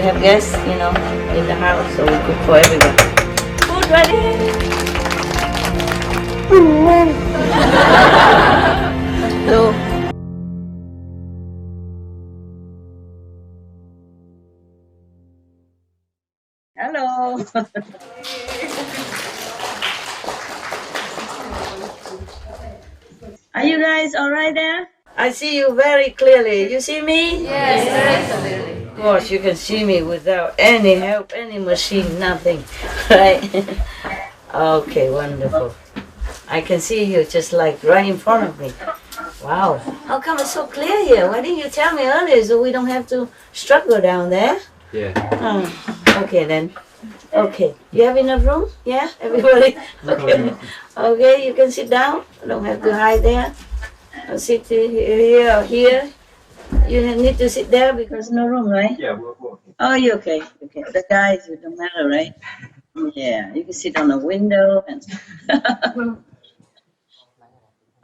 we have guests, you know, in the house, so we cook for everyone. Food ready. So, hello. Are you guys all right there? I see you very clearly. You see me? Yes, very clearly. Of course, you can see me without any help, any machine, nothing, right? Okay, wonderful. I can see you just like right in front of me. Wow. How come it's so clear here? Why didn't you tell me earlier so we don't have to struggle down there? Yeah. Okay then. Okay. You have enough room? Yeah? Everybody? Okay. Okay, you can sit down. Don't have to hide there. I'll sit here or here. You need to sit there because no room, right? Yeah, we'll Oh, you okay? Okay. The guys, it don't matter, right? Yeah, you can sit on the window and.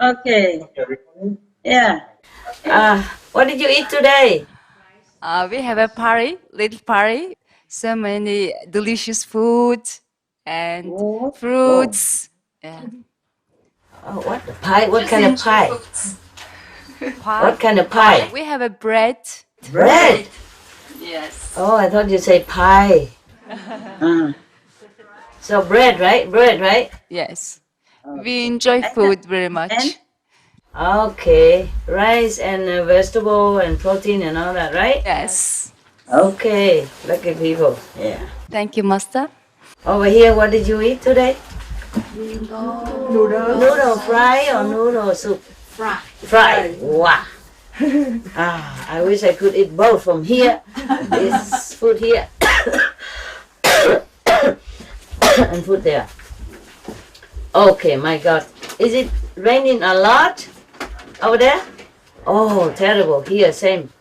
Okay. Yeah. What did you eat today? We have a party, little party. So many delicious food and Oh, fruits. Yeah. Oh, what the pie? What kind of pie? Pie. What kind of pie? We have a bread. Bread. Yes. Oh, I thought you say pie. So bread, right? Bread, right? Yes. We enjoy food very much. And? Okay, rice and vegetable and protein and all that, right? Yes. Okay, lucky people. Yeah. Thank you, Master. Over here, what did you eat today? Noodle fry or noodle soup? Fry. Fry. Wow. I wish I could eat both from here. This food here and food there. Okay, my God. Is it raining a lot over there? Oh, terrible. Here, same.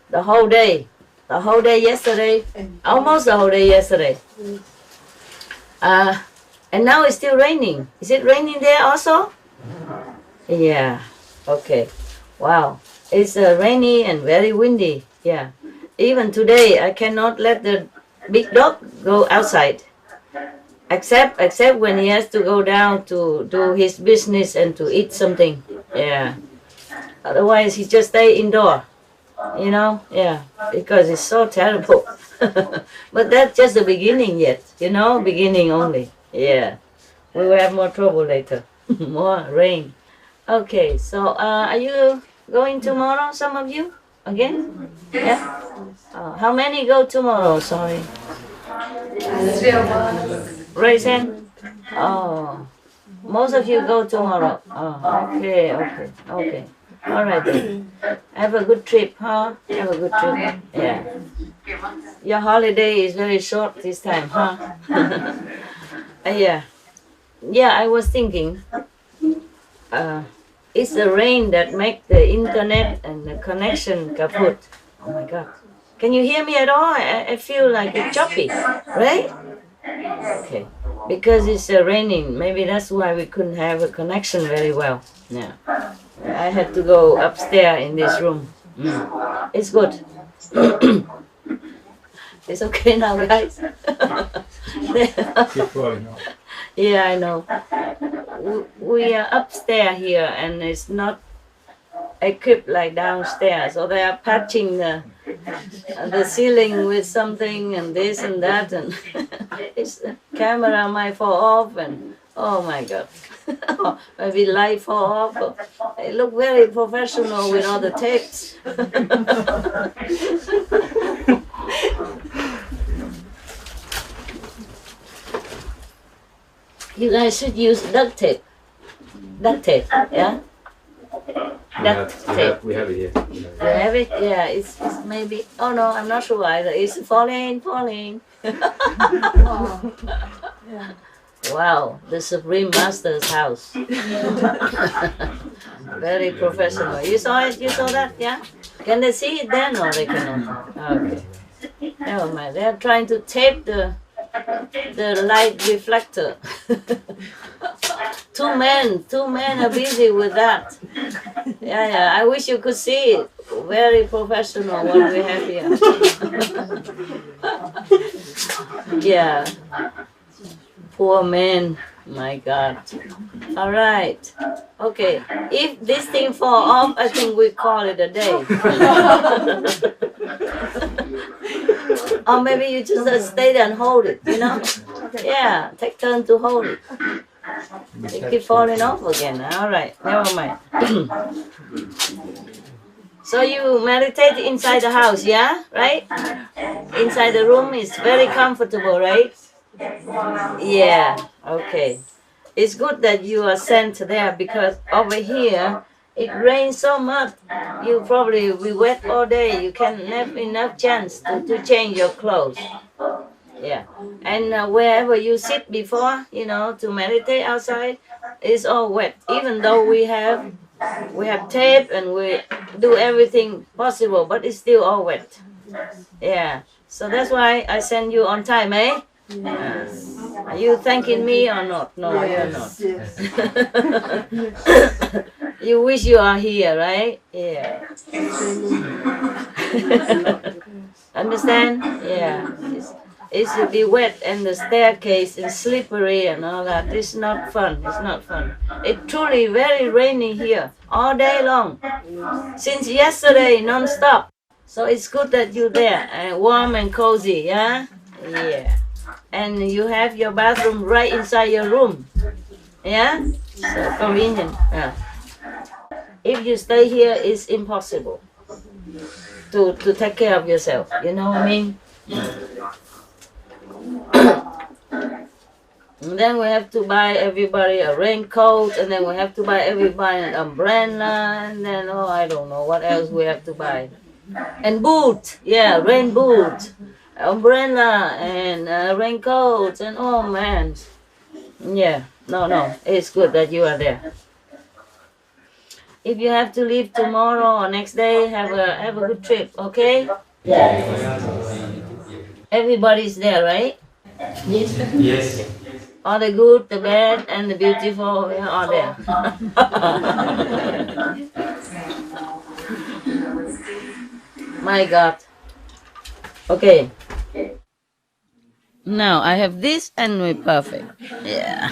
The whole day. The whole day yesterday. Almost the whole day yesterday. And now it's still raining. Is it raining there also? Yeah. Okay. Wow. It's rainy and very windy. Yeah. Even today, I cannot let the big dog go outside. Except when he has to go down to do his business and to eat something. Yeah. Otherwise, he just stay indoor. You know? Yeah. Because it's so terrible. But that's just the beginning yet. You know? Beginning only. Yeah. We will have more trouble later. More rain. Okay. So, are you going tomorrow, some of you? Again? Yeah? How many go tomorrow? Sorry. Raise hand. Oh, most of you go tomorrow. Oh, okay. All right then. Have a good trip, huh? Have a good trip. Yeah. Your holiday is very short this time, huh? Yeah. Yeah, I was thinking. It's the rain that make the internet and the connection kaput. Oh my God. Can you hear me at all? I feel like it's choppy, right? Okay, because it's raining. Maybe that's why we couldn't have a connection very well. Yeah, I had to go upstairs in this room. It's good. It's okay now, guys. Yeah, I know. We are upstairs here, and it's not equipped like downstairs. So they are patching the ceiling with something and this and that, and the camera might fall off, and oh my God. Maybe light fall off. It look very professional with all the tapes. You guys should use duct tape. Duct tape, yeah? We have it here. You have it? Yeah, it's maybe, oh no, I'm not sure either. It's falling. Wow, the Supreme Master's house. Very professional. You saw it? You saw that? Yeah? Can they see it then or they cannot? Okay. Never mind. They're trying to tape the light reflector. Two men are busy with that. Yeah, I wish you could see it. Very professional what we have here. Yeah. Poor man. My God. All right. Okay. If this thing fall off, I think we call it a day. Or maybe you just stay there and hold it, you know? Yeah, take turn to hold it. It keep falling off again. All right, never mind. So you meditate inside the house, yeah? Right? Inside the room is very comfortable, right? Yeah, okay. It's good that you are sent there because over here it rains so much. You probably will be wet all day. You can't have enough chance to change your clothes. Yeah, and wherever you sit before, you know, to meditate outside, it's all wet. Even though we have tape and we do everything possible, but it's still all wet. Yeah, so that's why I send you on time, eh? Are you thanking me or not? No, you're not. You wish you are here, right? Yeah. Understand? Yeah. It should be wet and the staircase is slippery and all that. It's not fun. It's not fun. It's truly very rainy here all day long. Since yesterday, non-stop. So it's good that you're there and warm and cozy, yeah? Yeah. And you have your bathroom right inside your room. Yeah? So convenient. Yeah. If you stay here, it's impossible to take care of yourself. You know what I mean? And then we have to buy everybody a raincoat, and then we have to buy everybody an umbrella, and then, oh, I don't know what else we have to buy. And boot, yeah, rain boot, umbrella, and raincoats, and oh man. Yeah, no, it's good that you are there. If you have to leave tomorrow or next day, have a good trip, okay? Everybody's there, right? Yes. Yes. All the good, the bad, and the beautiful, we are all there. My God. Okay. Now I have this and we're perfect. Yeah.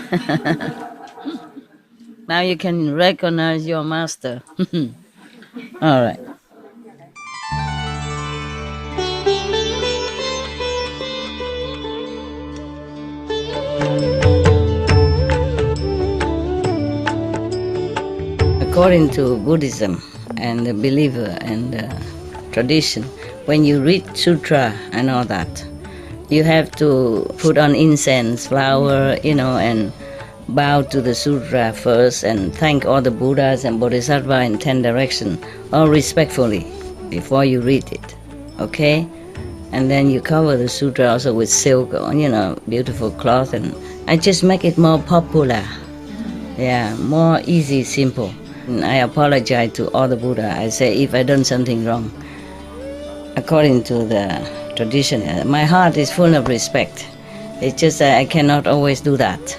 Now you can recognize your master. All right. According to Buddhism and the believer and the tradition, when you read sutra and all that, you have to put on incense, flower, you know, and bow to the sutra first and thank all the Buddhas and Bodhisattva in 10 directions, all respectfully, before you read it, okay? And then you cover the sutra also with silk, you know, beautiful cloth, and I just make it more popular. Yeah, more easy, simple. And I apologize to all the Buddha. I say if I done something wrong, according to the tradition, my heart is full of respect. It's just that I cannot always do that.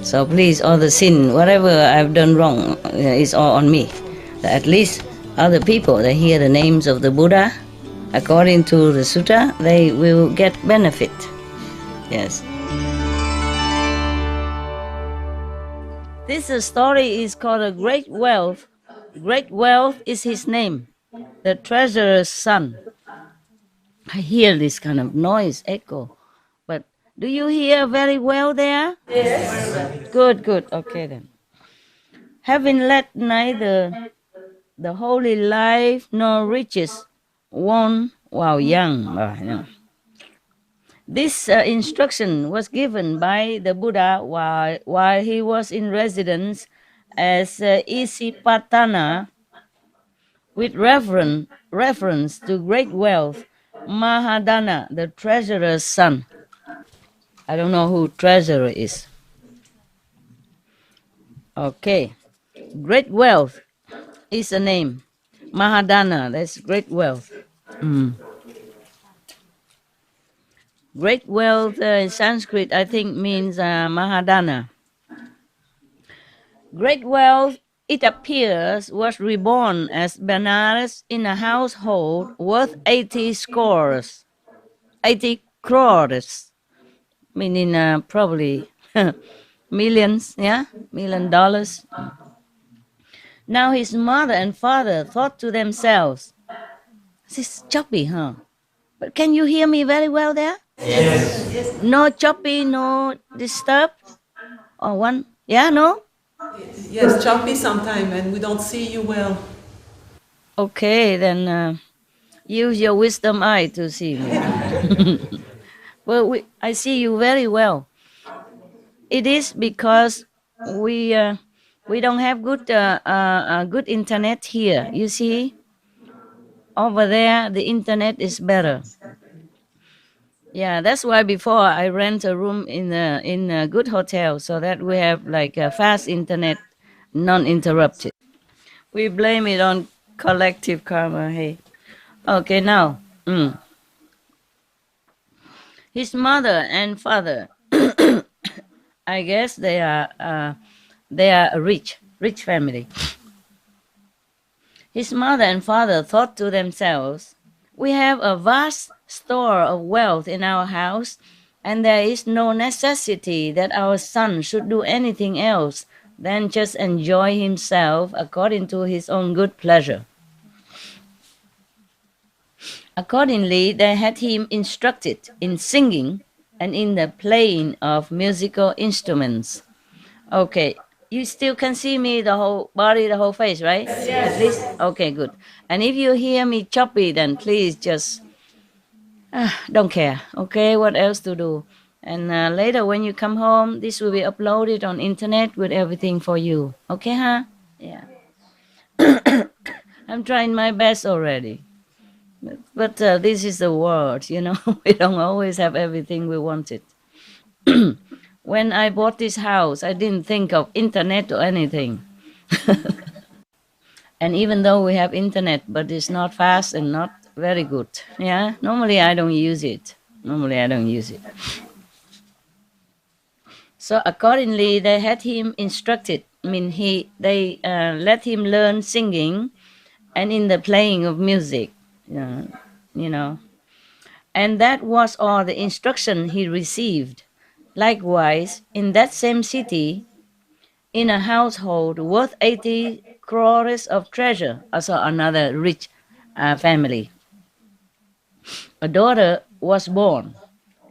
So please, all the sin, whatever I've done wrong, is all on me. At least other people, they hear the names of the Buddha, according to the sutta, they will get benefit. Yes. This story is called a Great Wealth. Great Wealth is his name, the treasurer's son. I hear this kind of noise, echo. But do you hear very well there? Yes. Good. Okay then. Having led neither the holy life nor riches won while young. This instruction was given by the Buddha while he was in residence as Isipatana with reference to great wealth, Mahadana, the treasurer's son. I don't know who treasurer is. Okay. Great wealth is a name. Mahadana, that's great wealth. Great wealth in Sanskrit, I think, means Mahadana. Great wealth, it appears, was reborn as Benares in a household worth 80 crores. meaning probably millions, yeah, $1 million. Now his mother and father thought to themselves, this is choppy, huh? But can you hear me very well there? Yes. No choppy, no disturb? Or one? Yeah, no? Yes, choppy sometime, and we don't see you well. Okay, then use your wisdom eye to see me. Well, I see you very well. It is because we don't have good internet here. You see, over there the internet is better. Yeah, that's why before I rent a room in a good hotel so that we have like a fast internet, non-interrupted. We blame it on collective karma. Hey, okay, now his mother and father, I guess they are a rich family. His mother and father thought to themselves, we have a vast store of wealth in our house, and there is no necessity that our son should do anything else than just enjoy himself according to his own good pleasure. Accordingly, they had him instructed in singing and in the playing of musical instruments. Okay, you still can see me, the whole body, the whole face, right? Yes. At least? Okay, good. And if you hear me choppy, then please just don't care, okay? What else to do? And later when you come home, this will be uploaded on internet with everything for you. Okay, huh? Yeah. I'm trying my best already. But this is the world, you know. We don't always have everything we wanted. When I bought this house, I didn't think of internet or anything. And even though we have internet, but it's not fast and not very good. Yeah, normally I don't use it. So accordingly, they had him instructed. I mean, they let him learn singing, and in the playing of music. You know, and that was all the instruction he received. Likewise, in that same city, in a household worth 80 crores of treasure, also another rich family, a daughter was born.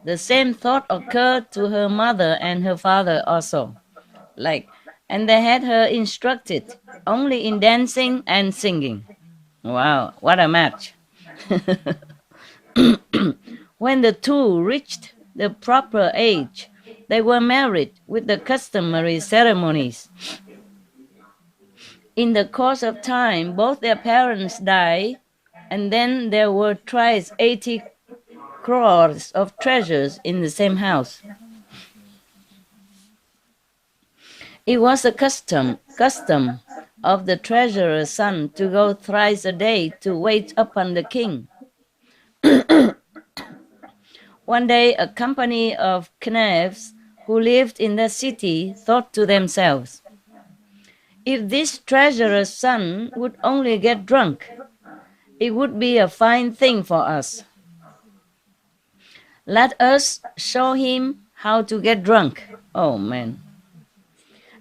The same thought occurred to her mother and her father also. And they had her instructed only in dancing and singing. Wow, what a match. When the two reached the proper age, they were married with the customary ceremonies. In the course of time, both their parents died, and then there were thrice 80 crores of treasures in the same house. It was a custom of the treasurer's son to go thrice a day to wait upon the king. One day, a company of knaves who lived in the city thought to themselves, if this treasurer's son would only get drunk, it would be a fine thing for us. Let us show him how to get drunk. Oh, man.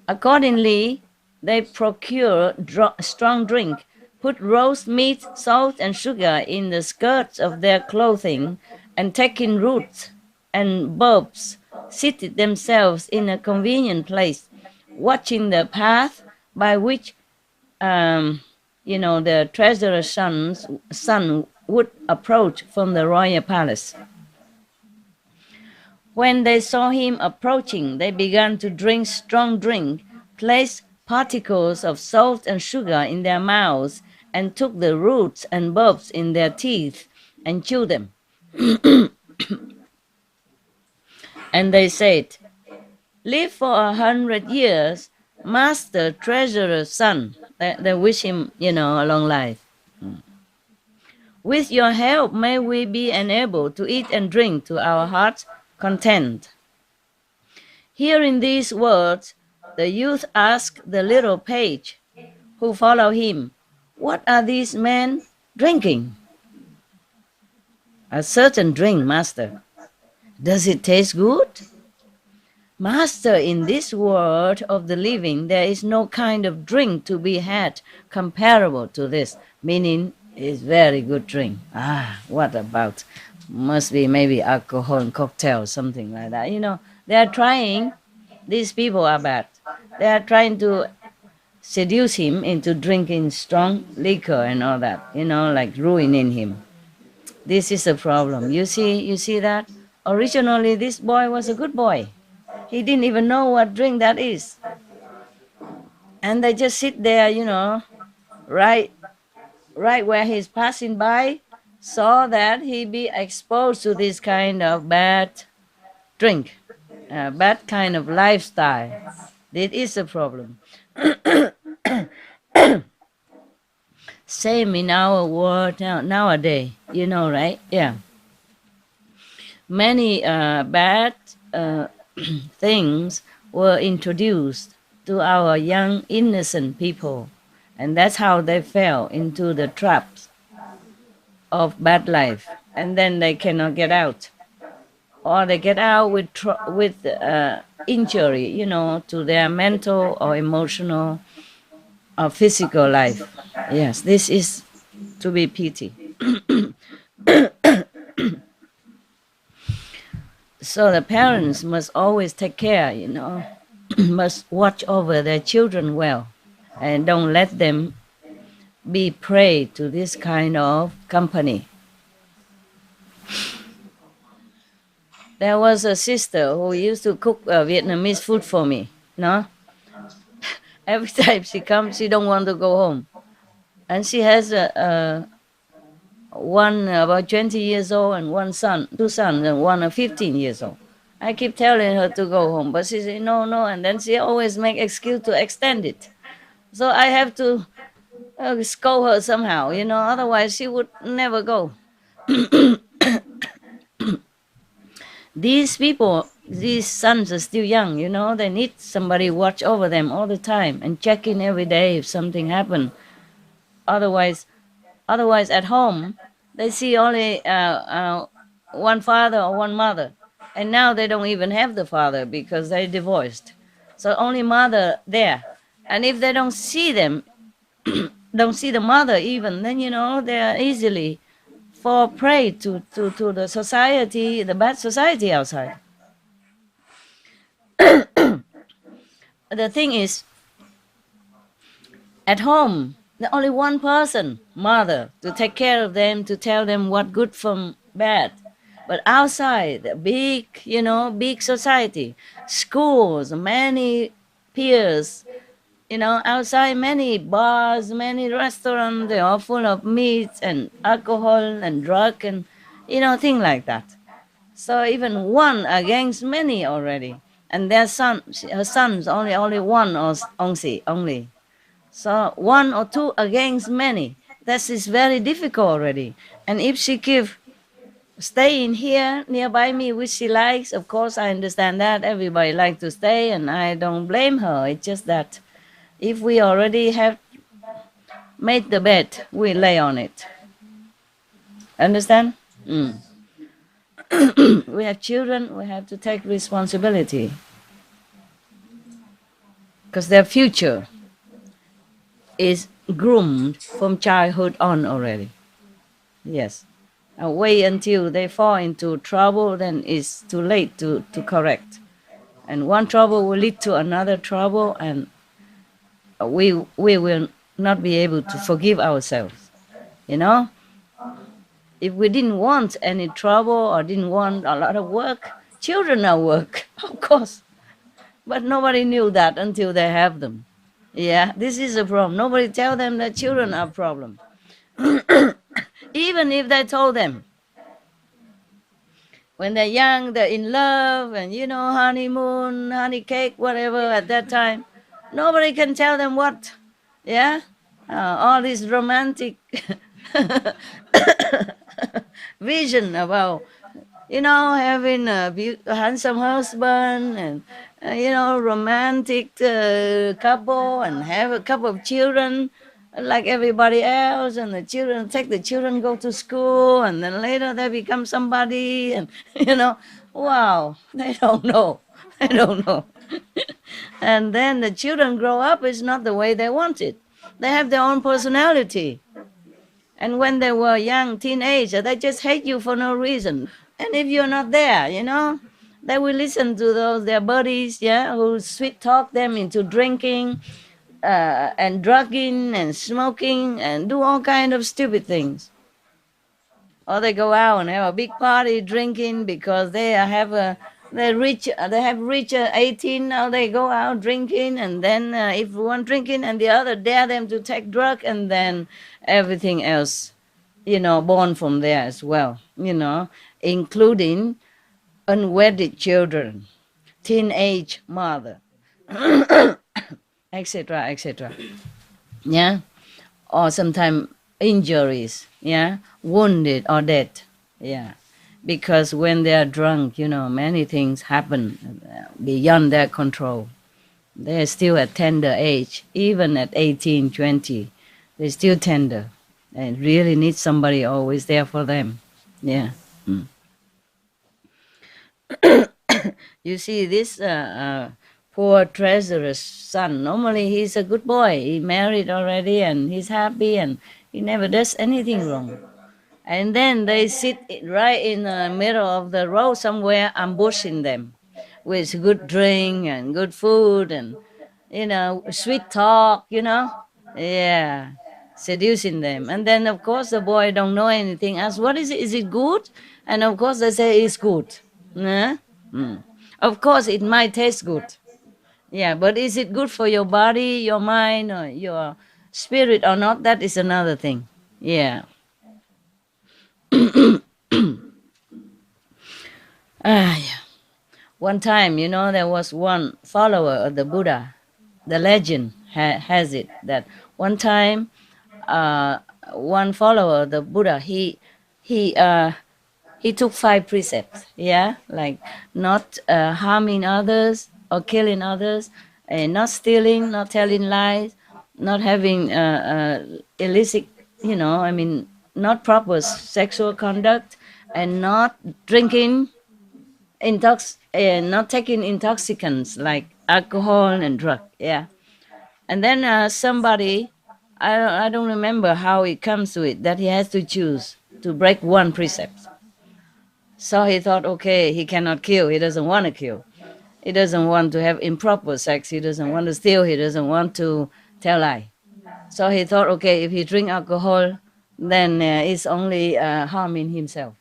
Accordingly, they procured strong drink, put roast meat, salt, and sugar in the skirts of their clothing, and taking roots and bulbs, seated themselves in a convenient place, watching the path by which, the treasurer's son would approach from the royal palace. When they saw him approaching, they began to drink strong drink, placed particles of salt and sugar in their mouths, and took the roots and bulbs in their teeth and chewed them. And they said, live for 100 years, master treasurer's son. They wish him, a long life. With your help, may we be enabled to eat and drink to our heart's content. Hearing these words, the youth asked the little page who followed him, what are these men drinking? A certain drink, master. Does it taste good? Master, in this world of the living, there is no kind of drink to be had comparable to this, meaning it's very good drink. What about? Must be maybe alcohol and cocktail, something like that. They are trying, these people are bad. They are trying to seduce him into drinking strong liquor and all that, like ruining him. This is a problem. You see that? Originally, this boy was a good boy. He didn't even know what drink that is. And they just sit there, right where he's passing by, saw that he be exposed to this kind of bad drink, bad kind of lifestyle. This is a problem. Same in our world nowadays, right? Yeah. Many bad things were introduced to our young innocent people, and that's how they fell into the traps of bad life, and then they cannot get out, or they get out with injury, to their mental or emotional or physical life. Yes, this is to be pity. So the parents must always take care, must watch over their children well, and don't let them be prey to this kind of company. There was a sister who used to cook Vietnamese food for me. Every time she comes, she don't want to go home, and she has one about 20 years old and two sons, and one 15 years old. I keep telling her to go home, but she says no, and then she always make excuse to extend it. So I have to scold her somehow, otherwise she would never go. These people, these sons are still young, they need somebody watch over them all the time and check in every day if something happened. Otherwise at home, they see only one father or one mother. And now they don't even have the father because they divorced. So only mother there. And if they don't see them, don't see the mother even, then, they are easily fall prey to the society, the bad society outside. The thing is, at home, there's only one person, mother, to take care of them, to tell them what good from bad. But outside, the big society, schools, many peers, outside many bars, many restaurants, they are full of meat and alcohol and drug and, things like that. So even one against many already. And her sons only one or only. So one or two against many. That is very difficult already. And if she stay in here nearby me, which she likes, of course I understand that. Everybody likes to stay and I don't blame her. It's just that if we already have made the bed, we lay on it. Understand? We have children, we have to take responsibility. Because their future is groomed from childhood on already. Yes. And wait until they fall into trouble, then it's too late to correct. And one trouble will lead to another trouble, and we will not be able to forgive ourselves. If we didn't want any trouble or didn't want a lot of work, children are work, of course. But nobody knew that until they have them. Yeah, this is a problem. Nobody tell them that children are a problem. Even if they told them, when they're young, they're in love, and honeymoon, honey cake, whatever at that time, nobody can tell them what. Yeah? All this romantic vision about, having a handsome husband and, romantic couple and have a couple of children like everybody else, and take the children go to school, and then later they become somebody, and wow, they don't know. I don't know. And then the children grow up, it's not the way they want it. They have their own personality. And when they were young, teenager, they just hate you for no reason. And if you're not there, they will listen to their buddies, yeah, who sweet talk them into drinking, and drugging and smoking and do all kind of stupid things. Or they go out and have a big party drinking because they have reached 18 now. They go out drinking, and then if one drinking and the other dare them to take drug, and then everything else, born from there as well, including unwedded children, teenage mother, etc., etc. Yeah, or sometimes injuries, yeah, wounded or dead, yeah, because when they are drunk, many things happen beyond their control. They're still at tender age, even at 18, 20, they're still tender and really need somebody always there for them, yeah. You see, this poor treasurer's son, normally he's a good boy. He married already and he's happy and he never does anything wrong. And then they sit right in the middle of the road somewhere, ambushing them with good drink and good food and, sweet talk, Yeah, seducing them. And then, of course, the boy don't know anything. Ask, what is it? Is it good? And, of course, they say it's good. Huh? Of course, it might taste good. Yeah, but is it good for your body, your mind, or your spirit or not? That is another thing. Yeah. Yeah. One time, there was one follower of the Buddha. The legend has it that one time, one follower of the Buddha, he took 5 precepts, yeah, like not harming others or killing others, and not stealing, not telling lies, not having illicit, not proper sexual conduct, and not drinking, not taking intoxicants like alcohol and drug, yeah. And then somebody, I don't remember how it comes to it, that he has to choose to break one precept. So he thought, okay, he cannot kill. He doesn't want to kill. He doesn't want to have improper sex. He doesn't want to steal. He doesn't want to tell lie. So he thought, okay, if he drink alcohol, then it's only harming himself.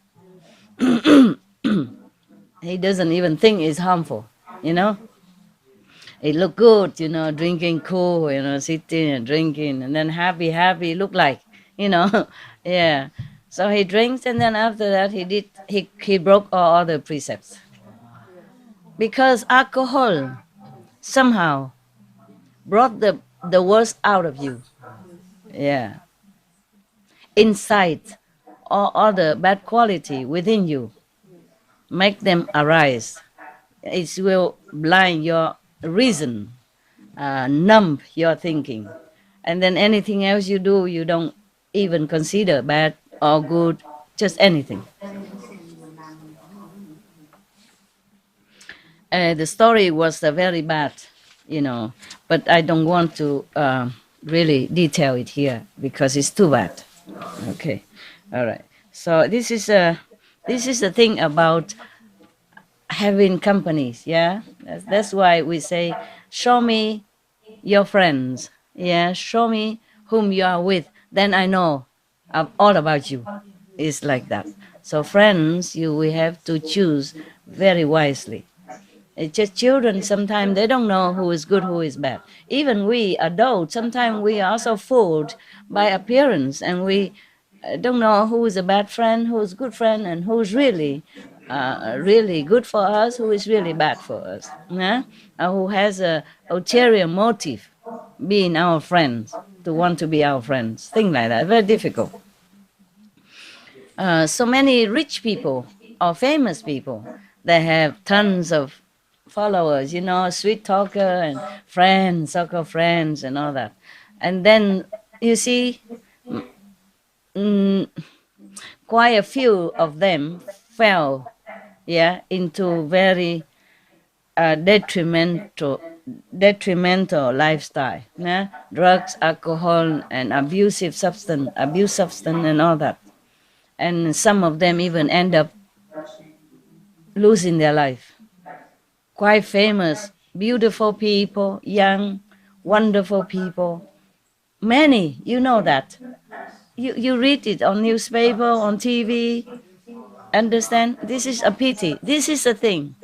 He doesn't even think it's harmful, It look good, drinking cool, sitting and drinking, and then happy, look like, yeah. So he drinks, and then after that he broke all other precepts. Because alcohol somehow brought the worst out of you. Yeah. Insight or other bad quality within you, make them arise. It will blind your reason, numb your thinking. And then anything else you do, you don't even consider bad or good, just anything. The story was very bad, but I don't want to really detail it here because it's too bad. Okay, all right. So this is the thing about having companies. Yeah, that's why we say, show me your friends. Yeah, show me whom you are with, then I know all about you. It's like that. So friends, we have to choose very wisely. It's just children, sometimes they don't know who is good, who is bad. Even we adults, sometimes we are also fooled by appearance, and we don't know who is a bad friend, who is a good friend, and who's really good for us, who is really bad for us, who has a ulterior motive being our friends, to want to be our friends, things like that. Very difficult. So many rich people or famous people, they have tons of followers, sweet talker and friends, so-called friends and all that. And then you see quite a few of them fell into very detrimental lifestyle, nah? Drugs, alcohol, and abuse substance, and all that. And some of them even end up losing their life. Quite famous, beautiful people, young, wonderful people. Many, you know that. You read it on newspaper, on TV. Understand? This is a pity. This is a thing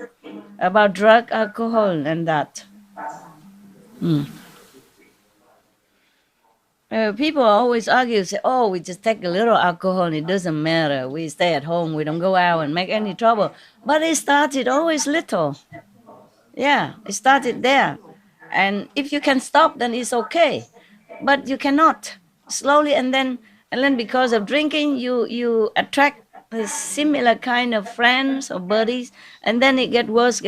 about drug, alcohol, and that. People always argue, say, "Oh, we just take a little alcohol, it doesn't matter. We stay at home, we don't go out and make any trouble." But it started always little. Yeah, it started there. And if you can stop, then it's okay. But you cannot. Slowly, and then because of drinking, you attract a similar kind of friends or buddies, and then it get worse,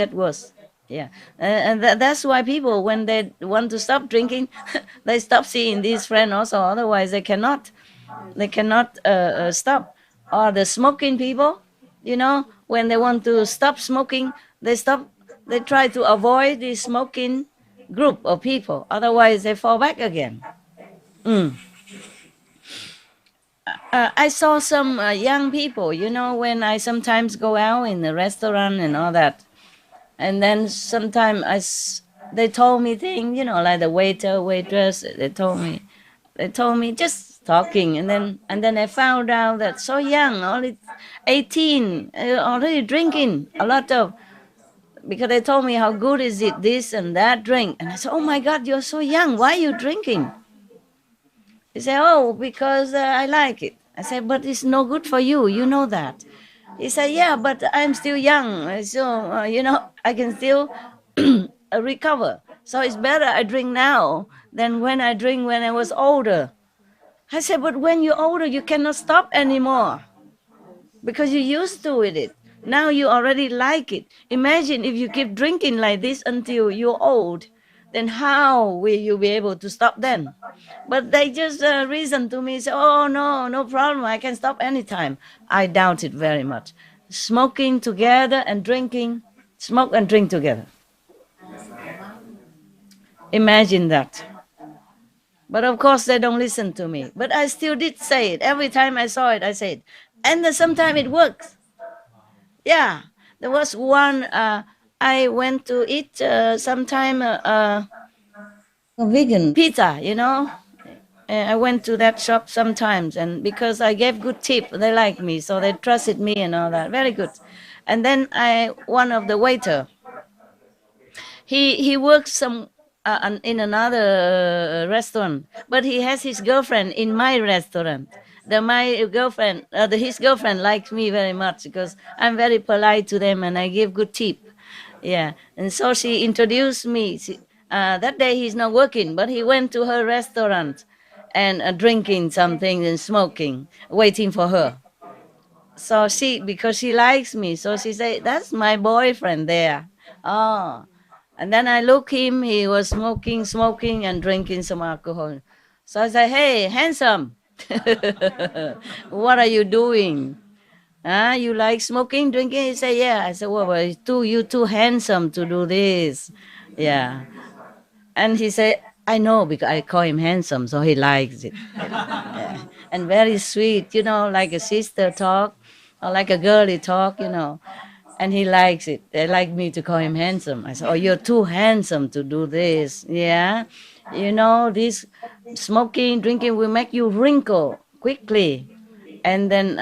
Yeah, and that's why people, when they want to stop drinking, they stop seeing these friends also. Otherwise, they cannot stop. Or the smoking people, when they want to stop smoking, they stop. They try to avoid the smoking group of people. Otherwise, they fall back again. I saw some young people, when I sometimes go out in the restaurant and all that. And then sometimes they told me things, like the waiter, waitress, they told me just talking. And then I found out that so young, only 18, already drinking a lot of, because they told me how good is it, this and that drink. And I said, "Oh my God, you're so young. Why are you drinking?" He said, "Oh, because I like it." I said, "But it's no good for you. You know that." He said, "Yeah, but I'm still young. So, I can still recover. So it's better I drink now than when I drink when I was older." I said, "But when you're older, you cannot stop anymore because you're used to it. Now you already like it. Imagine if you keep drinking like this until you're old, then how will you be able to stop then?" But they just reason to me, say, "Oh, no, no problem. I can stop anytime." I doubt it very much. Smoking together and drinking, smoke and drink together. Imagine that. But of course, they don't listen to me. But I still did say it. Every time I saw it, I said, and then sometimes it works. Yeah, there was one. I went to eat sometime vegan pizza. I went to that shop sometimes, and because I gave good tip, they like me, so they trusted me and all that. Very good. And then one of the waiter, he works in another restaurant, but he has his girlfriend in my restaurant. His girlfriend likes me very much because I'm very polite to them and I give good tip. Yeah, and so she introduced me. That day he's not working, but he went to her restaurant and drinking something and smoking, waiting for her. So because she likes me, so she said, "That's my boyfriend there." Oh, and then I look him, he was smoking and drinking some alcohol. So I said, "Hey, handsome, what are you doing? You like smoking, drinking?" He said, "Yeah." I said, "Well, you too handsome to do this." Yeah. And he said, "I know, because I call him handsome, so he likes it." Yeah. And very sweet, like a sister talk or like a girly talk, and he likes it. They like me to call him handsome. I said, "Oh, you're too handsome to do this." Yeah. This smoking, drinking will make you wrinkle quickly. And then,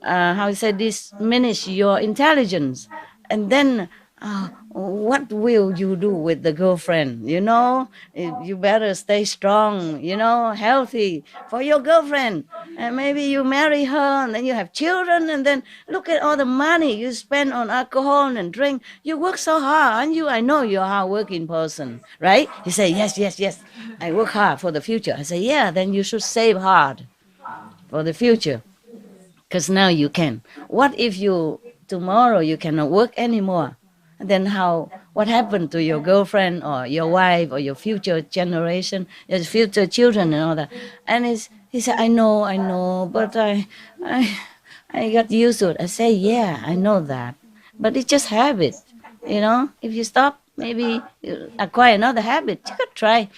how I said, this diminish your intelligence. And then, what will you do with the girlfriend? You better stay strong, healthy for your girlfriend. And maybe you marry her and then you have children. And then look at all the money you spend on alcohol and drink. You work so hard, and I know you're a hard-working person, right? He said, yes, I work hard for the future. I said, yeah, then you should save hard for the future, because now you can. What if tomorrow you cannot work anymore? And then what happened to your girlfriend or your wife or your future generation, your future children and all that? And he said, I know, but I got used to it. I say, yeah, I know that, but it's just habit. You know, if you stop, maybe you acquire another habit. You could try.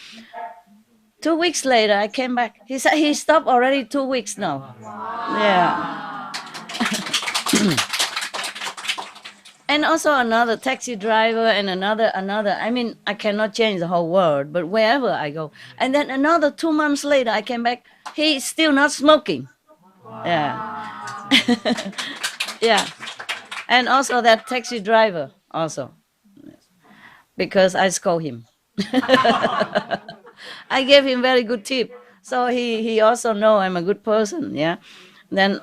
2 weeks later, I came back. He said he stopped already 2 weeks now. Yeah. And also another taxi driver and another. I mean, I cannot change the whole world, but wherever I go. And then another 2 months later, I came back. He's still not smoking. Yeah. Yeah. And also that taxi driver also, because I scold him. I gave him very good tip, so he also know I'm a good person. Yeah. Then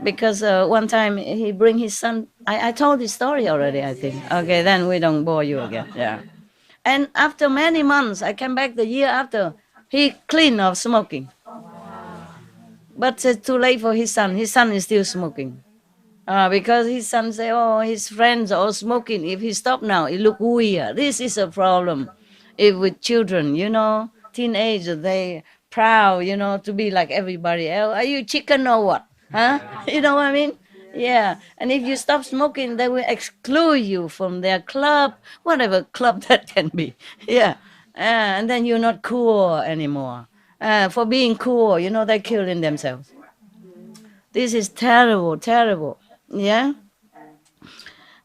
because one time he bring his son. I told his story already, I think. Okay, then we don't bore you again. Yeah. And after many months, I came back the year after. He clean of smoking, but it's too late for his son. His son is still smoking. Because his son say, oh, his friends are all smoking. If he stop now, it look weird. This is a problem. If with children, you know, teenagers, they proud, you know, to be like everybody else. Are you chicken or what? Huh? You know what I mean? Yeah. And if you stop smoking, they will exclude you from their club, whatever club that can be. Yeah. And then you're not cool anymore. For being cool, you know, they're killing themselves. This is terrible, terrible. Yeah.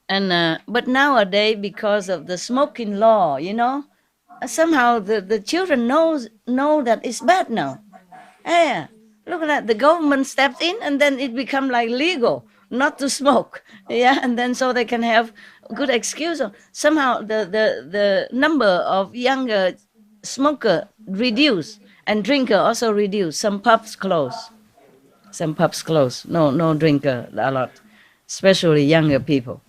And but nowadays, because of the smoking law, you know, somehow the children know that it's bad now. Yeah, look at that. The government steps in, and then it become like legal not to smoke. Yeah, and then so they can have good excuse. Somehow the number of younger smoker reduce and drinker also reduce. Some pubs close. Some pubs close. No drinker a lot, especially younger people.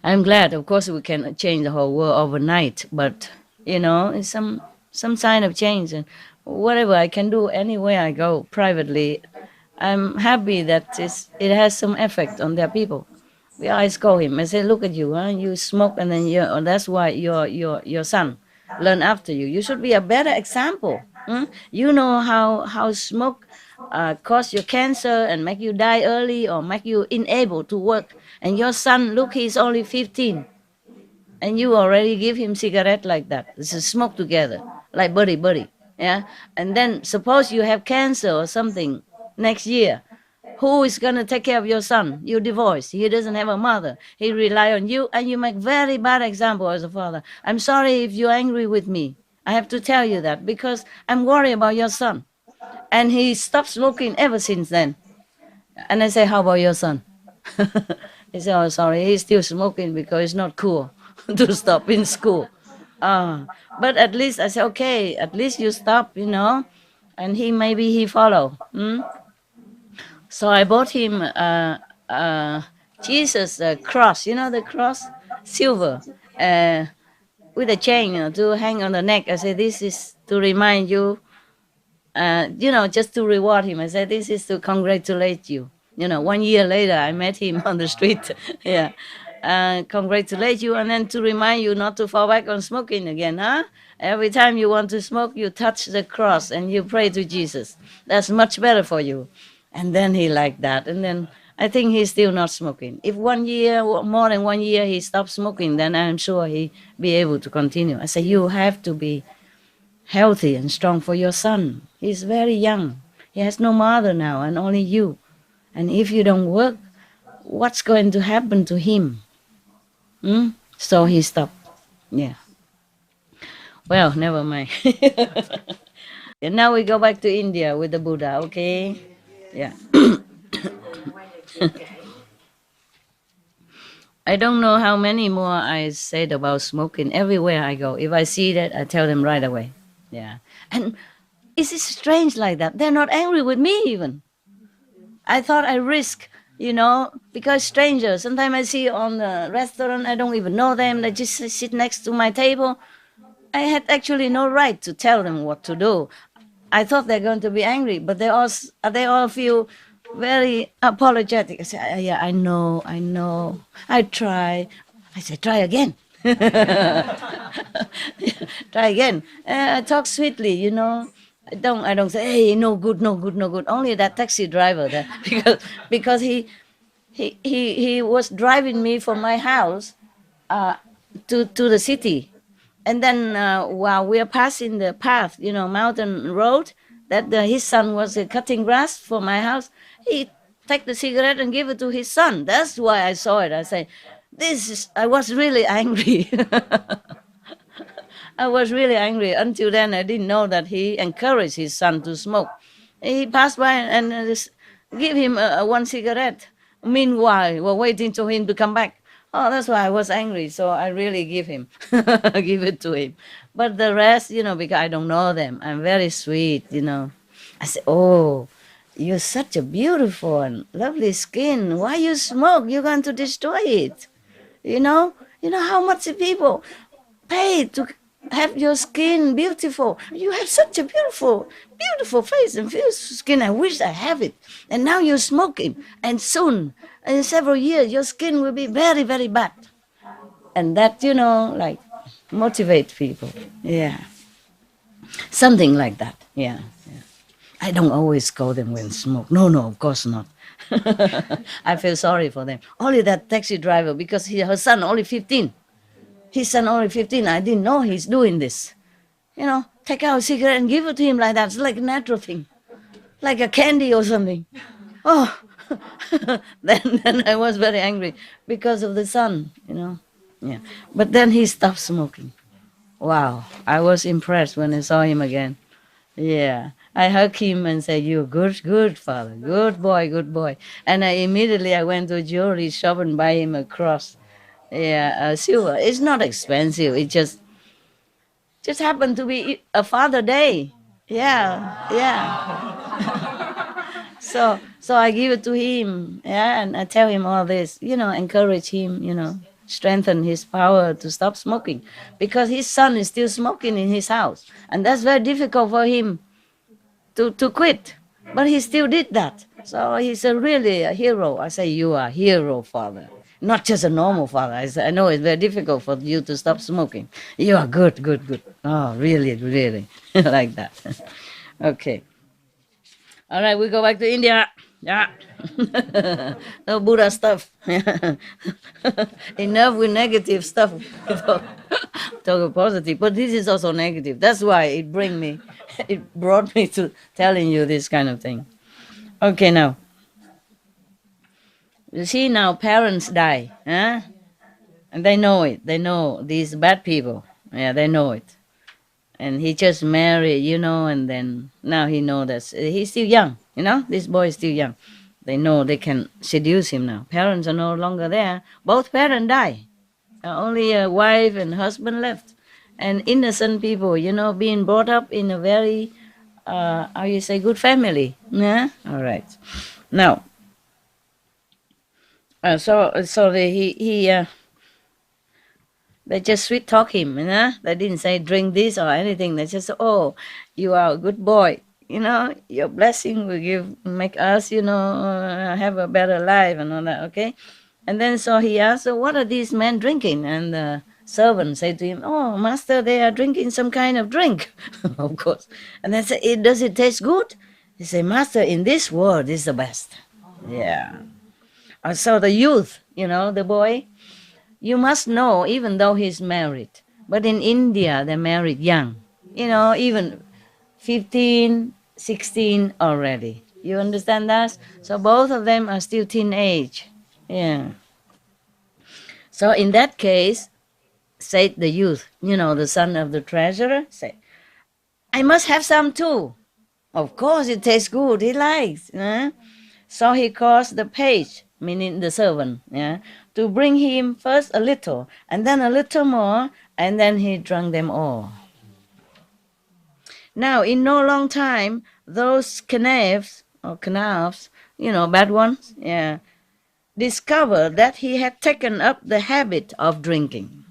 I'm glad, of course, we can change the whole world overnight, but you know, it's some sign of change, and whatever I can do anywhere I go privately, I'm happy that it has some effect on their people. Yeah, I scold him. I say, look at you, huh? You smoke, and then that's why your son learn after you. You should be a better example. You know how smoke cause you cancer and make you die early or make you unable to work. And your son, look, he's only 15. And you already give him cigarette like that. It's a smoke together, like buddy. Yeah. And then suppose you have cancer or something next year. Who is going to take care of your son? You divorced. He doesn't have a mother. He rely on you, and you make very bad example as a father. I'm sorry if you're angry with me. I have to tell you that because I'm worried about your son. And he stopped smoking ever since then. And I say, how about your son? He said, oh, sorry, he's still smoking because it's not cool to stop in school. But at least I said, okay, at least you stop, you know, and maybe he follow. So I bought him Jesus cross, you know the cross, silver, with a chain, you know, to hang on the neck. I said, this is to remind you, you know, just to reward him. I said, this is to congratulate you. You know, 1 year later, I met him on the street. Yeah. Congratulate you, and then to remind you not to fall back on smoking again, huh? Every time you want to smoke, you touch the cross and you pray to Jesus. That's much better for you. And then he liked that. And then I think he's still not smoking. If 1 year, more than 1 year, he stops smoking, then I'm sure he'll be able to continue. I say, you have to be healthy and strong for your son. He's very young. He has no mother now and only you. And if you don't work, what's going to happen to him? So he stopped. Yeah. Well, never mind. And now we go back to India with the Buddha, okay? Yeah. I don't know how many more I said about smoking everywhere I go. If I see that, I tell them right away. Yeah. And is it strange like that? They're not angry with me even. I thought I risk, you know, because strangers, sometimes I see on the restaurant, I don't even know them, they just sit next to my table. I had actually no right to tell them what to do. I thought they're going to be angry, but they all feel very apologetic. I say, yeah, I know, I try. I say, try again. Try again. I talk sweetly, you know. I don't say, hey, no good. Only that taxi driver there, because he was driving me from my house to the city. And then while we are passing the path, mountain road, that his son was cutting grass for my house, he take the cigarette and give it to his son. That's why I saw it. I say, I was really angry. I was really angry. Until then, I didn't know that he encouraged his son to smoke. He passed by and just give him one cigarette. Meanwhile, we're waiting for him to come back. Oh, that's why I was angry. So I really give give it to him. But the rest, because I don't know them, I'm very sweet, I say, oh, you're such a beautiful and lovely skin. Why you smoke? You're going to destroy it. You know how much people pay to have your skin beautiful. You have such a beautiful face and beautiful skin. I wish I have it. And now you're smoking. And soon, in several years, your skin will be very, very bad. And that, like motivate people. Yeah. Something like that. Yeah. I don't always scold them when smoke. No, of course not. I feel sorry for them. Only that taxi driver, because her son only 15. His son only 15. I didn't know he's doing this. Take out a cigarette and give it to him like that. It's like a natural thing. Like a candy or something. Oh, then I was very angry because of the son, Yeah. But then he stopped smoking. Wow. I was impressed when I saw him again. Yeah. I hugged him and said, "You're good father. Good boy. And immediately I went to a jewelry shop and buy him a cross. Yeah, silver. It's not expensive. It just happened to be a Father Day. Yeah. So I give it to him. Yeah, and I tell him all this. Encourage him. Strengthen his power to stop smoking, because his son is still smoking in his house, and that's very difficult for him to quit. But he still did that. So he's really a hero. I say, you are a hero, father. Not just a normal father. I know it's very difficult for you to stop smoking. You are good. Oh, really, like that. Okay. All right, we go back to India. Yeah. No Buddha stuff. Enough with negative stuff. Talk positive. But this is also negative. That's why it brought me to telling you this kind of thing. Okay, now. You see, now parents die, huh? And they know it. They know these bad people. Yeah, they know it. And he just married, and then now he knows that he's still young, This boy is still young. They know they can seduce him now. Parents are no longer there. Both parents die. Only a wife and husband left. And innocent people, being brought up in a very, good family. Yeah? All right. Now, they just sweet talk him, They didn't say drink this or anything. They just, oh, you are a good boy. Your blessing will make us, have a better life and all that, okay? And then so he asked, so what are these men drinking? And the servant said to him, oh, master, they are drinking some kind of drink, of course. And then said, does it taste good? He said, master, in this world, this is the best. Yeah. So the youth, the boy, you must know, even though he's married, but in India, they're married young, even 15, 16 already. You understand that? So both of them are still teenage. Yeah. So in that case, said the youth, the son of the treasurer, say, I must have some too. Of course, it tastes good. He likes. So he calls the page, meaning the servant, to bring him first a little, and then a little more, and then he drank them all. Now, in no long time, those canals, bad ones, discovered that he had taken up the habit of drinking.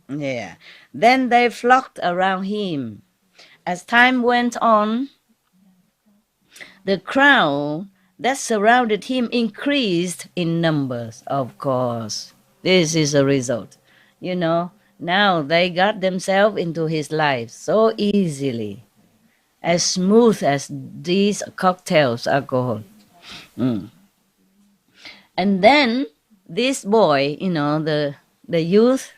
Yeah. Then they flocked around him. As time went on, the crowd that surrounded him increased in numbers, of course. This is a result. Now they got themselves into his life so easily, as smooth as these cocktails, alcohol. And then this boy, the the youth,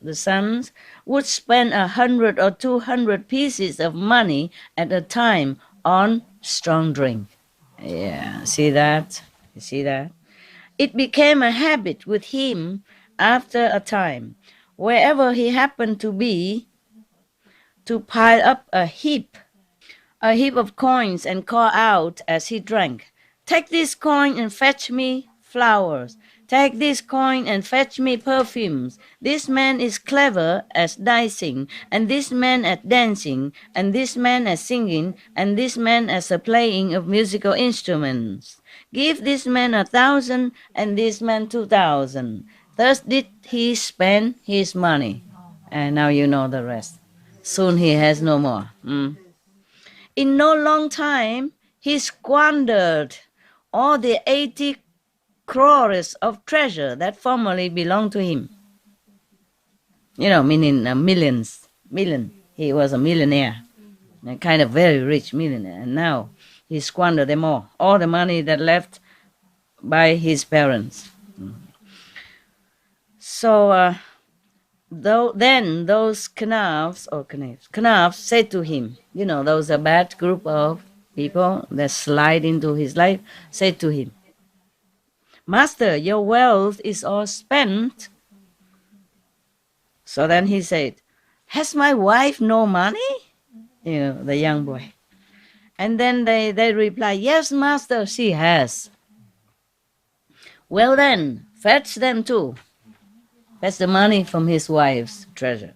the sons, would spend 100 or 200 pieces of money at a time on strong drink. Yeah, see that? You see that? It became a habit with him after a time, wherever he happened to be, to pile up a heap of coins and call out as he drank, "Take this coin and fetch me flowers. Take this coin and fetch me perfumes. This man is clever at dicing, and this man at dancing, and this man at singing, and this man at the playing of musical instruments. Give this man 1,000, and this man 2,000. Thus did he spend his money." And now you know the rest. Soon he has no more. In no long time, he squandered all the 80 crores of treasure that formerly belonged to him. You know, meaning million. He was a millionaire, a kind of very rich millionaire. And now he squandered them all the money that left by his parents. So then those canals said to him, you know, those a bad group of people that slide into his life, said to him, "Master, your wealth is all spent." So then he said, "Has my wife no money?" You know, the young boy. And then they reply, "Yes, master, she has." "Well then, fetch them too." Fetch the money from his wife's treasure.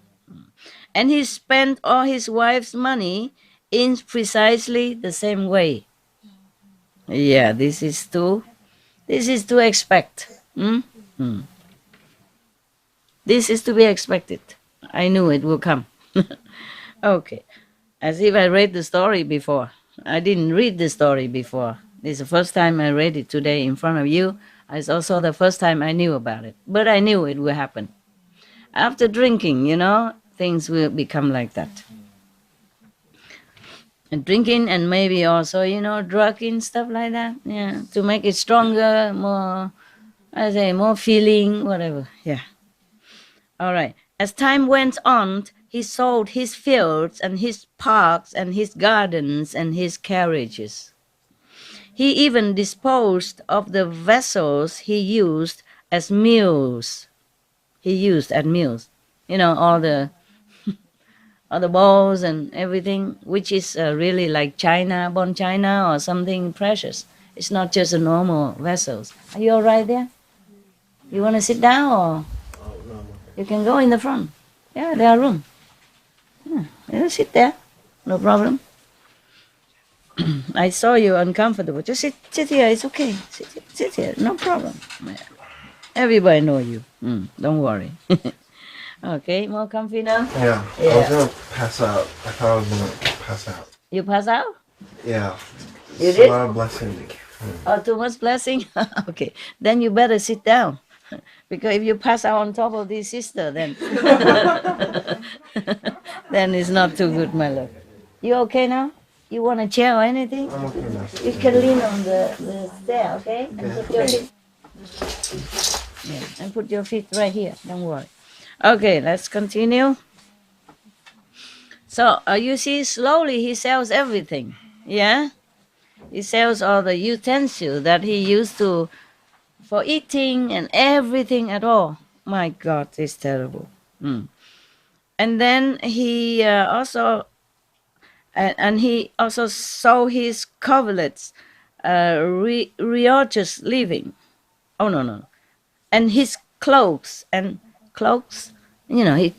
And he spent all his wife's money in precisely the same way. Yeah, this is to expect. This is to be expected. I knew it will come. Okay. As if I read the story before. I didn't read the story before. This is the first time I read it today in front of you. It's also the first time I knew about it. But I knew it will happen. After drinking, you know, things will become like that. And drinking and maybe also, you know, drugging, stuff like that. Yeah, to make it stronger, more feeling, whatever. Yeah. All right. As time went on, he sold his fields and his parks and his gardens and his carriages. He even disposed of the vessels he used as mules. You know, all the bowls and everything, which is really like china, bone china or something precious. It's not just a normal vessels. Are you all right there? You want to sit down or you can go in the front? Yeah, there are room. Yeah, sit there, no problem. I saw you uncomfortable. Just sit here. It's okay. Sit here. No problem. Everybody know you. Don't worry. Okay, more comfy now? Yeah. I was going to pass out. I thought I was going to pass out. You pass out? Yeah. You It's did? a lot of blessing. Oh, too much blessing? Okay, then you better sit down. Because if you pass out on top of this sister, then then it's not too good, my love. You okay now? You want a chair or anything? I'm okay now. You can lean on the stair, okay? And put your feet. Yeah, and put your feet right here. Don't worry. Okay, let's continue. So you see, slowly he sells everything. Yeah, he sells all the utensils that he used to for eating and everything at all. My God, it's terrible. And then he also sold his coverlets, riotous living. Oh no. And his cloaks, you know,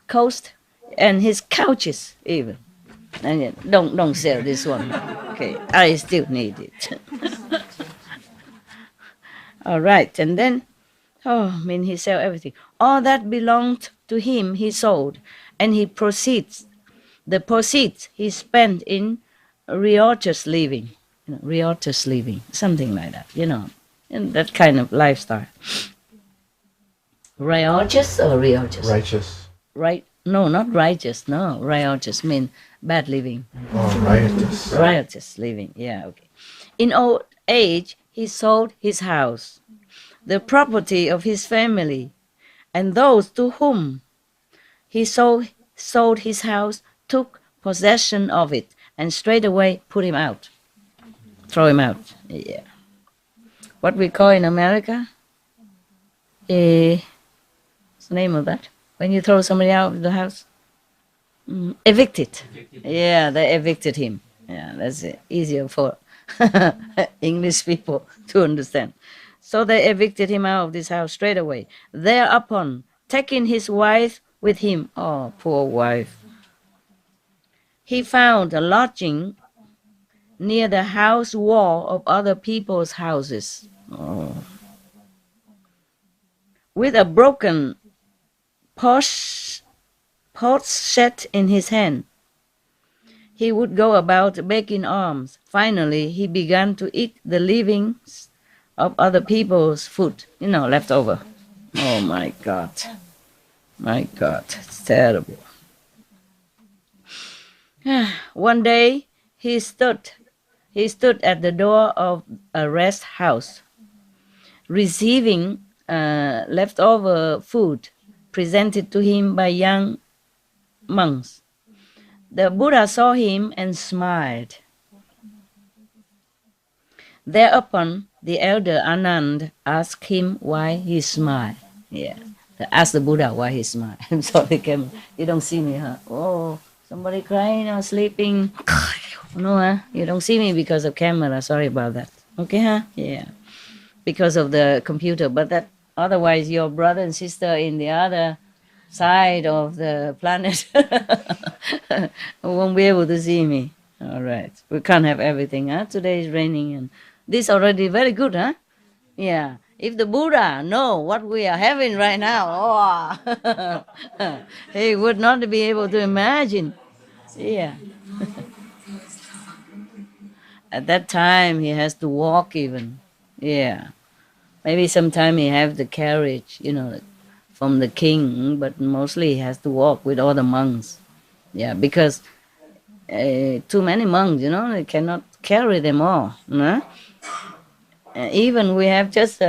coast, and his couches even. And don't sell this one. Okay, I still need it. All right, and then, he sell everything. All that belonged to him he sold, and the proceeds he spent in riotous living, something like that, you know, in that kind of lifestyle. Riotous or riotous? Righteous. Right? No, not righteous. No, riotous mean bad living. Oh, riotous. Riotous living. Yeah, okay. In old age, he sold his house, the property of his family, and those to whom he sold his house took possession of it and straightway put him out, throw him out. Yeah. What we call in America, what's the name of that? When you throw somebody out of the house? Evicted. Yeah, they evicted him. Yeah, that's easier for English people to understand. So they evicted him out of this house straight away. Thereupon, taking his wife with him, oh, poor wife, he found a lodging near the house wall of other people's houses. Oh. With a broken potsherd in his hand, he would go about begging alms. Finally, he began to eat the leavings of other people's food, leftover. Oh my God. My God, it's terrible. One day, he stood at the door of a rest house, receiving leftover food presented to him by young monks. The Buddha saw him and smiled. Thereupon, the elder Anand asked him why he smiled. Yeah, ask the Buddha why he smiled. I'm sorry, you don't see me, huh? Oh, somebody crying or sleeping. No, huh? You don't see me because of camera. Sorry about that. Okay, huh? Yeah, because of the computer. But that otherwise, your brother and sister in the other side of the planet won't be able to see me. All right, we can't have everything, huh? Today is raining, and this already very good, huh? Yeah. If the Buddha know what we are having right now, oh, he would not be able to imagine. Yeah. At that time, he has to walk even. Yeah. Maybe sometime he have the carriage, from the king, but mostly he has to walk with all the monks. Yeah, because too many monks, they cannot carry them all. No? Even we have just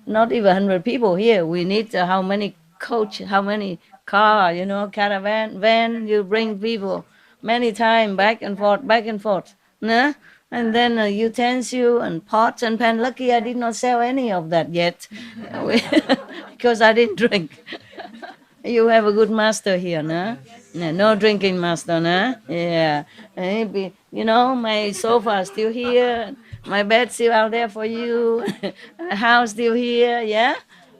not even 100 people here. We need how many coach, how many car, caravan, van, you bring people many times back and forth. No? And then utensil and pots and pan. Lucky I did not sell any of that yet because I didn't drink. You have a good master here, no? No drinking master, no? Yeah. Maybe, my sofa is still here, my bed still out there for you, the house still here, yeah?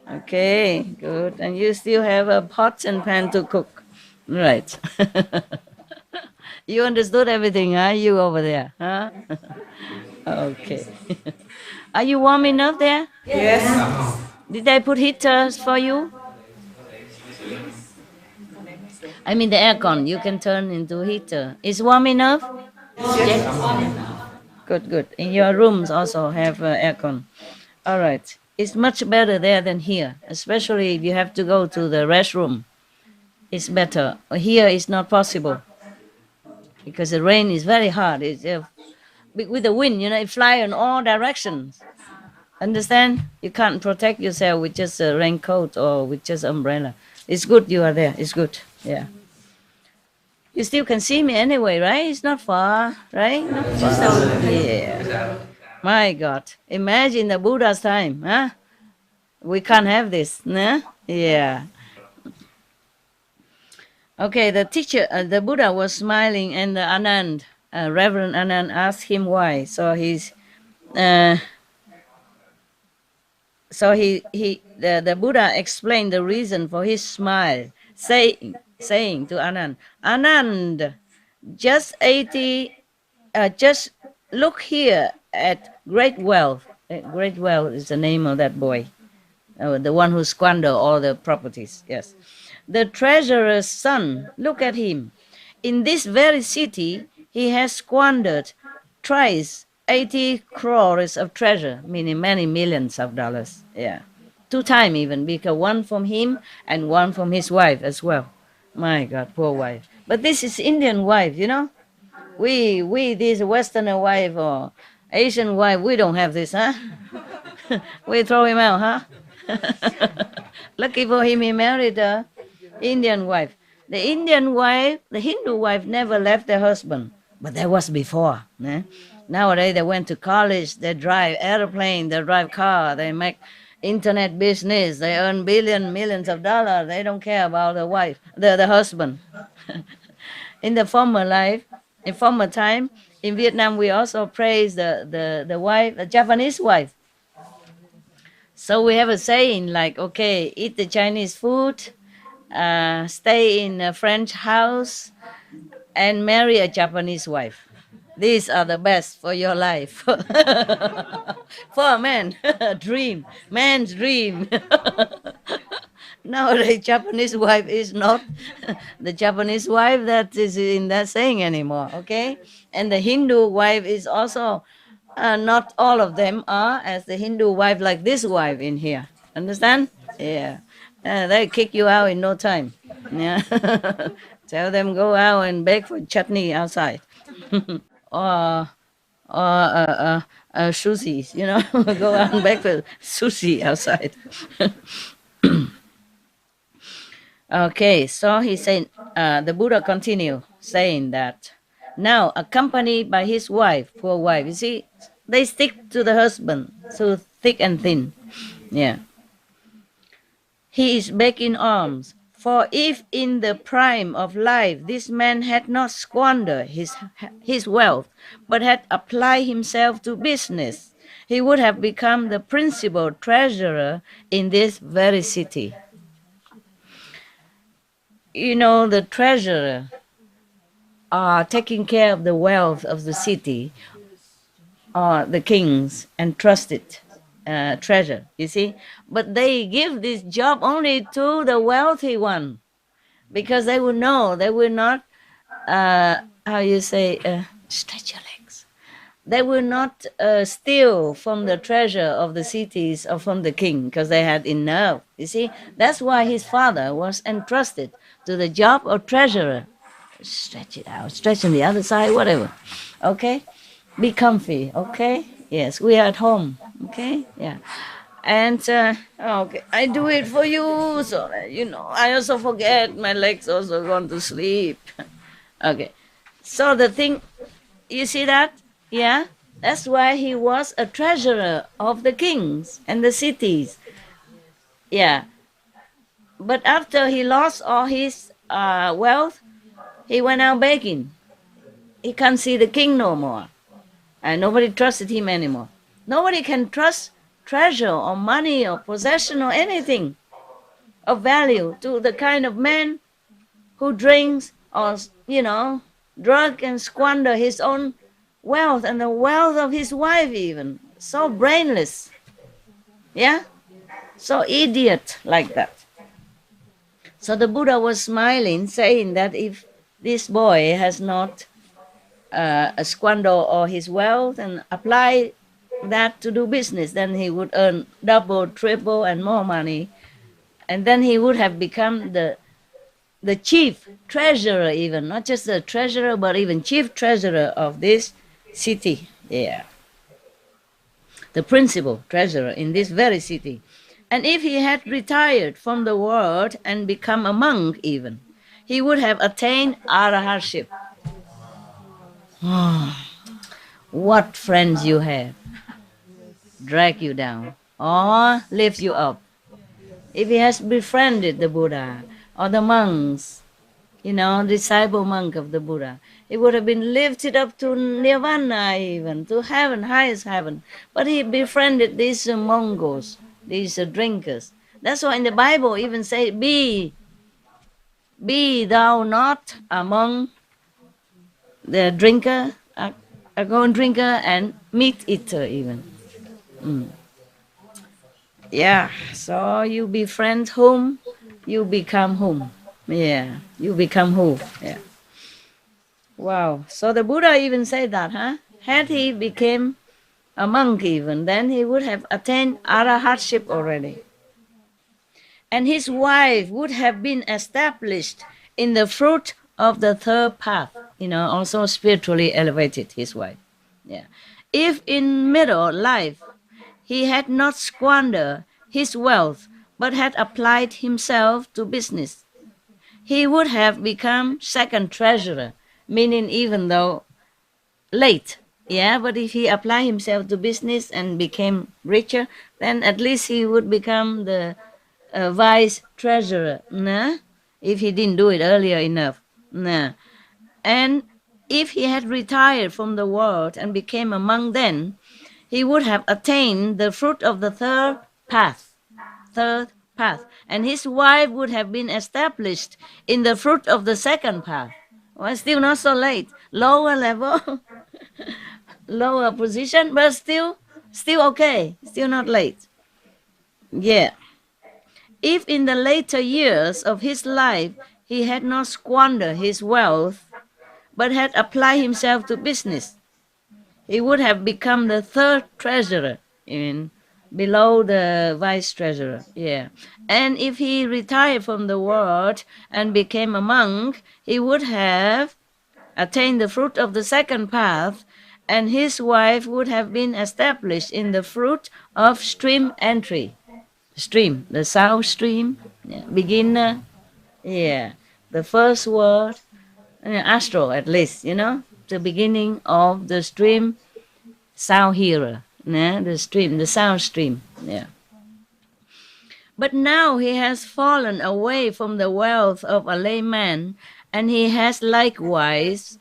Okay, good. And you still have a pot and pan to cook. Right. You understood everything, huh? You over there, huh? Okay. Are you warm enough there? Yes. Did they put heaters for you? I mean the aircon, you can turn into heater. Is warm enough? Yes. Good. In your rooms also have aircon. All right. It's much better there than here, especially if you have to go to the restroom. It's better. Here it's not possible because the rain is very hard. It's, with the wind, it fly in all directions. Understand? You can't protect yourself with just a raincoat or with just umbrella. It's good you are there. It's good. Yeah. You still can see me anyway, right? It's not far, right? Not far. Yeah. My God. Imagine the Buddha's time, huh? We can't have this, no? Yeah. Okay, the teacher, the Buddha was smiling, and the Anand, Reverend Anand, asked him why. So the Buddha explained the reason for his smile, saying to Anand, Anand, just look here at great wealth. Great wealth is the name of that boy, the one who squandered all the properties. Yes, the treasurer's son. Look at him. In this very city, he has squandered thrice 80 crores of treasure, meaning many millions of dollars. Yeah, 2 times even, because one from him and one from his wife as well. My God, poor wife. But this is Indian wife, We this Westerner wife or Asian wife, we don't have this, huh? We throw him out, huh? Lucky for him, he married a Indian wife. The Indian wife, the Hindu wife never left their husband, but that was before. Eh? Nowadays they went to college, they drive airplane, they drive car, they make internet business, they earn millions of dollars. They don't care about the wife, the husband. In the former life, in former time, in Vietnam, we also praise the wife, the Japanese wife. So we have a saying like, okay, eat the Chinese food, stay in a French house, and marry a Japanese wife. These are the best for your life. For a man, dream, man's dream. Nowadays, Japanese wife is not the Japanese wife that is in that saying anymore, okay? And the Hindu wife is also, not all of them are as the Hindu wife like this wife in here. Understand? Yeah. They kick you out in no time. Yeah. Tell them go out and beg for chutney outside. or sushi, you know, go out and beg for sushi outside. Okay, so he said, the Buddha continued saying that now accompanied by his wife, poor wife, you see, they stick to the husband through thick and thin. Yeah. He is begging alms. For if in the prime of life this man had not squandered his wealth, but had applied himself to business, he would have become the principal treasurer in this very city. You know, the treasurer are taking care of the wealth of the city, or the kings entrusted treasure, you see. But they give this job only to the wealthy one, because they will know, they will not, how you say, stretch your legs. They will not steal from the treasure of the cities or from the king, because they had enough, you see. That's why his father was entrusted to the job of treasurer. Stretch it out, stretch on the other side, whatever. Okay? Be comfy, okay? Yes, we are at home, okay? Yeah. And, okay, I do it for you, so that, you know, I also forget, my legs also gone to sleep. Okay. So the thing, you see that? Yeah? That's why he was a treasurer of the kings and the cities. Yeah. But after he lost all his wealth, he went out begging. He can't see the king no more. And nobody trusted him anymore. Nobody can trust treasure or money or possession or anything of value to the kind of man who drinks or, you know, drug and squander his own wealth and the wealth of his wife even. So brainless. Yeah? So idiot like that. So the Buddha was smiling, saying that if this boy has not squander all his wealth and apply that to do business, then he would earn double, triple, and more money. And then he would have become the chief treasurer even, not just the treasurer, but even chief treasurer of this city. Yeah. The principal treasurer in this very city. And if he had retired from the world and become a monk even, he would have attained arahatship. Oh, what friends you have. Drag you down or lift you up. If he has befriended the Buddha or the monks, you know, disciple monk of the Buddha, he would have been lifted up to nirvana even, to heaven, highest heaven. But he befriended these Mongols, these drinkers. That's why in the Bible even say, be thou not among the drinker, alcohol drinker and meat eater even. Yeah, so you befriend whom, you become whom. Yeah, you become who. Yeah. Wow. So the Buddha even said that, huh? Had he become a monk even, then he would have attained arahatship already. And his wife would have been established in the fruit of the third path, you know, also spiritually elevated, his wife. Yeah. If in middle life he had not squandered his wealth, but had applied himself to business, he would have become second treasurer, meaning even though late. Yeah, but if he applied himself to business and became richer, then at least he would become the vice treasurer, nah? If he didn't do it earlier enough. Nah. And if he had retired from the world and became a monk then, he would have attained the fruit of the third path. Third path. And his wife would have been established in the fruit of the second path. Well, still not so late. Lower level, lower position, but still okay. Still not late. Yeah. If in the later years of his life he had not squandered his wealth, but had applied himself to business, he would have become the third treasurer, below the vice treasurer. Yeah. And if he retired from the world and became a monk, he would have attained the fruit of the second path, and his wife would have been established in the fruit of stream entry. Stream, the south stream, yeah. Beginner, yeah. The first word, astro at least, the beginning of the stream, sound hearer, yeah. The stream, the sound stream, yeah. But now he has fallen away from the wealth of a layman, and he has likewise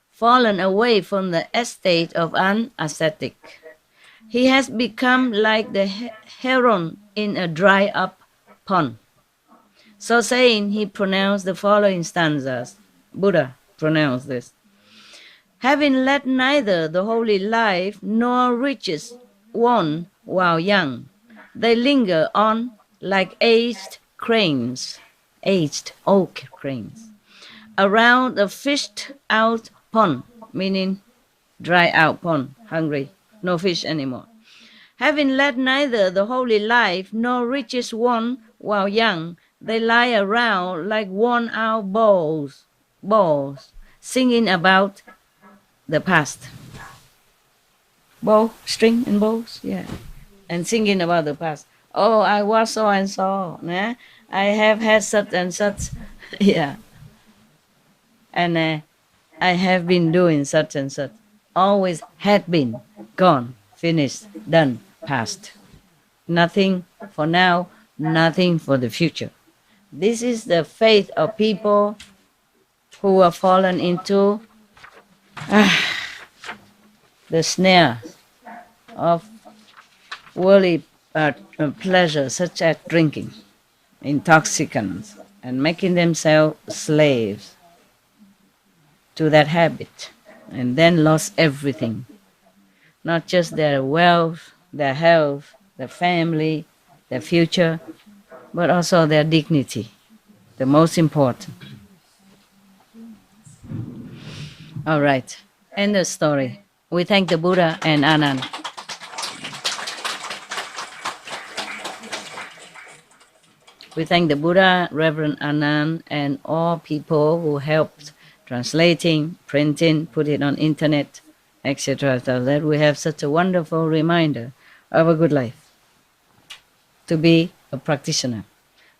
fallen away from the estate of an ascetic. He has become like the heron in a dry-up pond. So saying, he pronounced the following stanzas. Buddha pronounced this. Having led neither the holy life nor riches won while young, they linger on like aged oak cranes, around a fished-out pond, meaning dry out pond, hungry, no fish anymore. Having led neither the holy life nor riches won while young, they lie around like worn-out balls, singing about the past. Bow, string and bows, yeah. And singing about the past. Oh, I was so and so, nah? I have had such and such, yeah. And I have been doing such and such. Always had been, gone, finished, done, past. Nothing for now, nothing for the future. This is the faith of people who have fallen into the snare of worldly pleasure, such as drinking, intoxicants, and making themselves slaves to that habit, and then lost everything. Not just their wealth, their health, their family, their future, but also their dignity, the most important. All right, end the story. We thank the Buddha and Anand. We thank the Buddha, Reverend Anand, and all people who helped translating, printing, put it on internet, etc. So that we have such a wonderful reminder of a good life. To be a practitioner.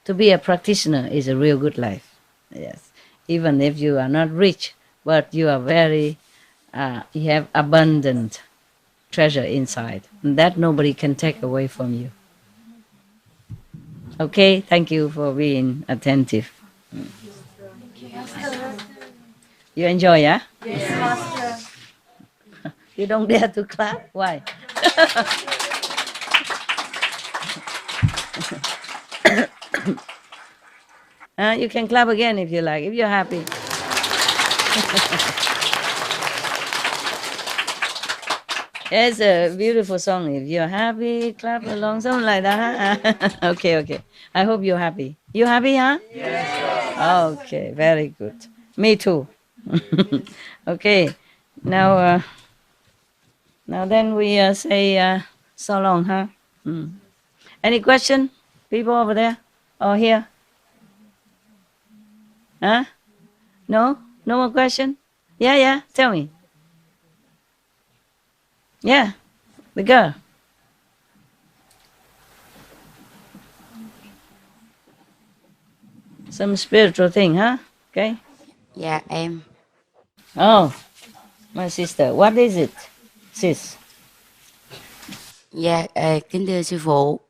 To be a practitioner is a real good life. Yes. Even if you are not rich, but you are very, you have abundant treasure inside. And that nobody can take away from you. Okay, thank you for being attentive. You enjoy, yeah? Yes, Master. You don't dare to clap? Why? You can clap again if you like, if you're happy. It's a beautiful song. If you're happy, clap along, something like that. Huh? Okay. I hope you're happy. You happy, huh? Yes. Okay, very good. Me too. Okay. Now then we say so long, huh? Any question? People over there or here? Huh? No? No more question? Yeah. Tell me. Yeah, the girl. Some spiritual thing, huh? Okay. Dạ em. Oh, my sister, what is it, sis? Dạ kính thưa sư phụ,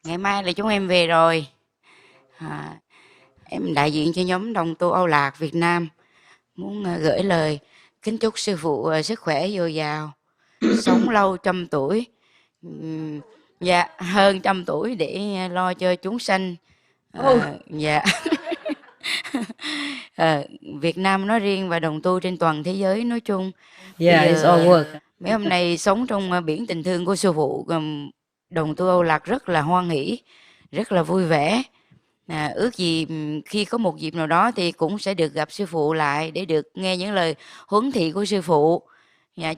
ngày mai là chúng em về rồi. Em đại diện cho nhóm đồng tu Âu Lạc Việt Nam muốn gửi lời kính chúc sư phụ sức khỏe dồi dào, sống lâu 100 tuổi, dạ hơn 100 tuổi để lo cho chúng sanh. Dạ. Việt Nam nói riêng và đồng tu trên toàn thế giới nói chung. Yeah, Bây it's giờ, all work. mấy hôm nay sống trong biển tình thương của sư phụ, đồng tu Âu Lạc rất là hoan hỷ, rất là vui vẻ. Ước gì khi có một dịp nào đó thì cũng sẽ được gặp sư phụ lại để được nghe những lời huấn thị của sư phụ.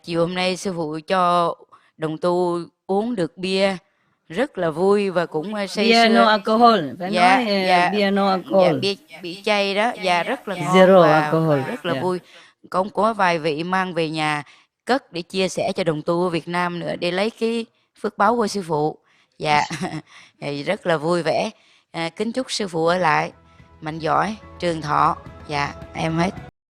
Chiều hôm nay sư phụ cho đồng tu uống được bia rất là vui và cũng say Beer sưa. no alcohol. Phải Dạ, nói dạ, beer no alcohol. Dạ, bị chay đó, dạ rất là ngon Zero và alcohol. rất là Yeah. vui. Cũng có vài vị mang về nhà cất để chia sẻ cho đồng tu ở Việt Nam nữa để lấy cái phước báu của sư phụ. Dạ, thì rất là vui vẻ. Kính chúc sư phụ ở lại mạnh giỏi, trường thọ. Dạ, em hết.